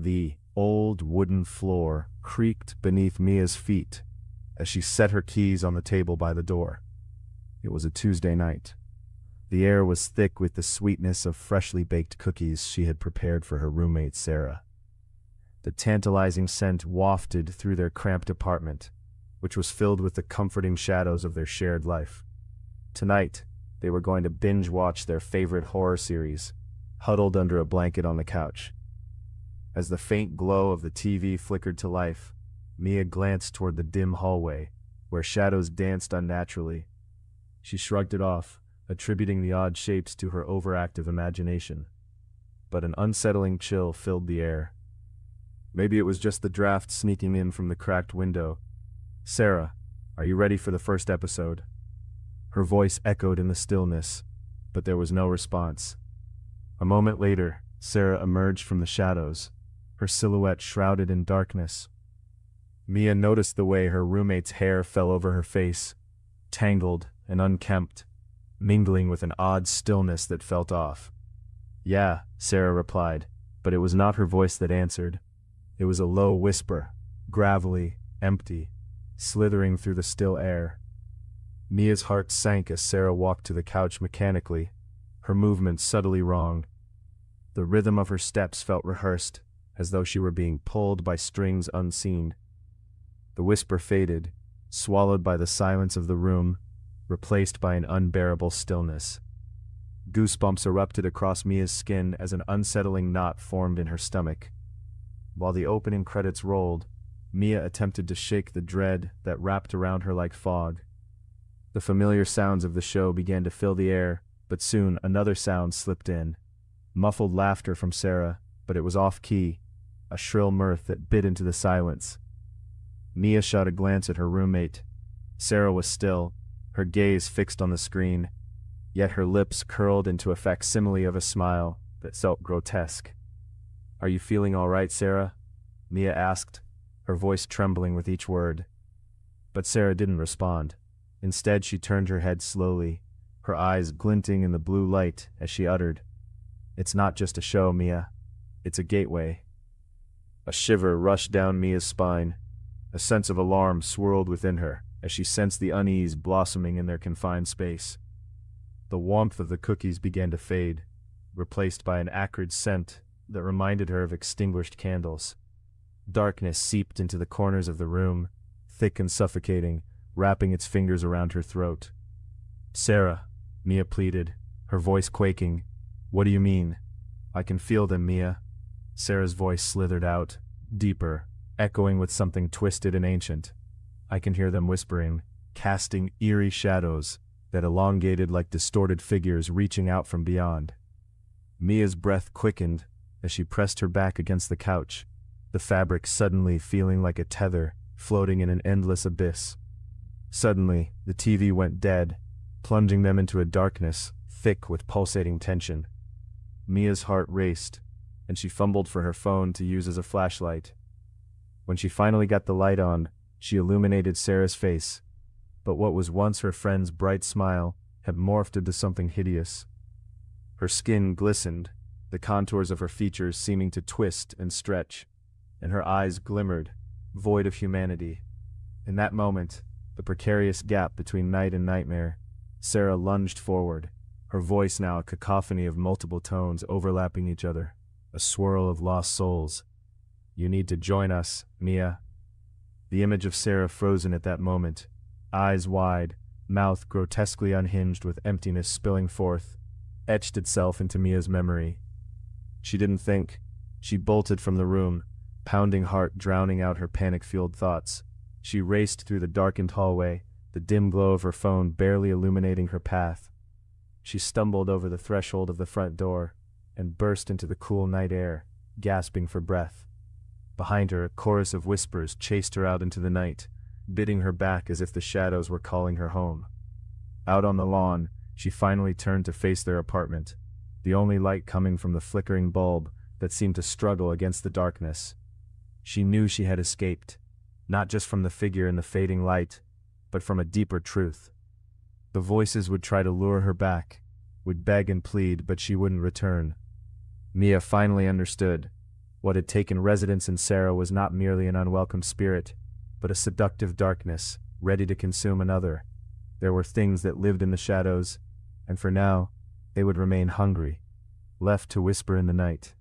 The old wooden floor creaked beneath Mia's feet as she set her keys on the table by the door. It was a Tuesday night. The air was thick with the sweetness of freshly baked cookies she had prepared for her roommate Sarah. The tantalizing scent wafted through their cramped apartment, which was filled with the comforting shadows of their shared life. Tonight, they were going to binge-watch their favorite horror series, huddled under a blanket on the couch. As the faint glow of the TV flickered to life, Mia glanced toward the dim hallway, where shadows danced unnaturally. She shrugged it off, attributing the odd shapes to her overactive imagination. But an unsettling chill filled the air. Maybe it was just the draft sneaking in from the cracked window. "Sarah, are you ready for the first episode?" Her voice echoed in the stillness, but there was no response. A moment later, Sarah emerged from the shadows, her silhouette shrouded in darkness. Mia noticed the way her roommate's hair fell over her face, tangled and unkempt, mingling with an odd stillness that felt off. "Yeah," Sarah replied, but it was not her voice that answered. It was a low whisper, gravelly, empty, slithering through the still air. Mia's heart sank as Sarah walked to the couch mechanically, her movements subtly wrong. The rhythm of her steps felt rehearsed, as though she were being pulled by strings unseen. The whisper faded, swallowed by the silence of the room, replaced by an unbearable stillness. Goosebumps erupted across Mia's skin as an unsettling knot formed in her stomach. While the opening credits rolled, Mia attempted to shake the dread that wrapped around her like fog. The familiar sounds of the show began to fill the air, but soon another sound slipped in. Muffled laughter from Sarah, but it was off-key, a shrill mirth that bit into the silence. Mia shot a glance at her roommate. Sarah was still, her gaze fixed on the screen, yet her lips curled into a facsimile of a smile that felt grotesque. "Are you feeling all right, Sarah?" Mia asked, her voice trembling with each word. But Sarah didn't respond. Instead, she turned her head slowly, her eyes glinting in the blue light as she uttered, "It's not just a show, Mia. It's a gateway." A shiver rushed down Mia's spine. A sense of alarm swirled within her as she sensed the unease blossoming in their confined space. The warmth of the cookies began to fade, replaced by an acrid scent that reminded her of extinguished candles. Darkness seeped into the corners of the room, thick and suffocating, wrapping its fingers around her throat. "Sarah," Mia pleaded, her voice quaking. "What do you mean?" "I can feel them, Mia." Sarah's voice slithered out, deeper, echoing with something twisted and ancient. "I can hear them whispering, casting eerie shadows that elongated like distorted figures reaching out from beyond." Mia's breath quickened as she pressed her back against the couch, the fabric suddenly feeling like a tether floating in an endless abyss. Suddenly, the TV went dead, plunging them into a darkness thick with pulsating tension. Mia's heart raced, and she fumbled for her phone to use as a flashlight. When she finally got the light on, she illuminated Sarah's face, but what was once her friend's bright smile had morphed into something hideous. Her skin glistened, the contours of her features seeming to twist and stretch, and her eyes glimmered, void of humanity. In that moment, the precarious gap between night and nightmare, Sarah lunged forward, her voice now a cacophony of multiple tones overlapping each other, a swirl of lost souls. "You need to join us, Mia." The image of Sarah frozen at that moment, eyes wide, mouth grotesquely unhinged with emptiness spilling forth, etched itself into Mia's memory. She didn't think. She bolted from the room, pounding heart drowning out her panic-fueled thoughts. She raced through the darkened hallway, the dim glow of her phone barely illuminating her path. She stumbled over the threshold of the front door and burst into the cool night air, gasping for breath. Behind her, a chorus of whispers chased her out into the night, bidding her back as if the shadows were calling her home. Out on the lawn, she finally turned to face their apartment, the only light coming from the flickering bulb that seemed to struggle against the darkness. She knew she had escaped, not just from the figure in the fading light, but from a deeper truth. The voices would try to lure her back, would beg and plead, but she wouldn't return. Mia finally understood. What had taken residence in Sarah was not merely an unwelcome spirit, but a seductive darkness, ready to consume another. There were things that lived in the shadows, and for now, they would remain hungry, left to whisper in the night.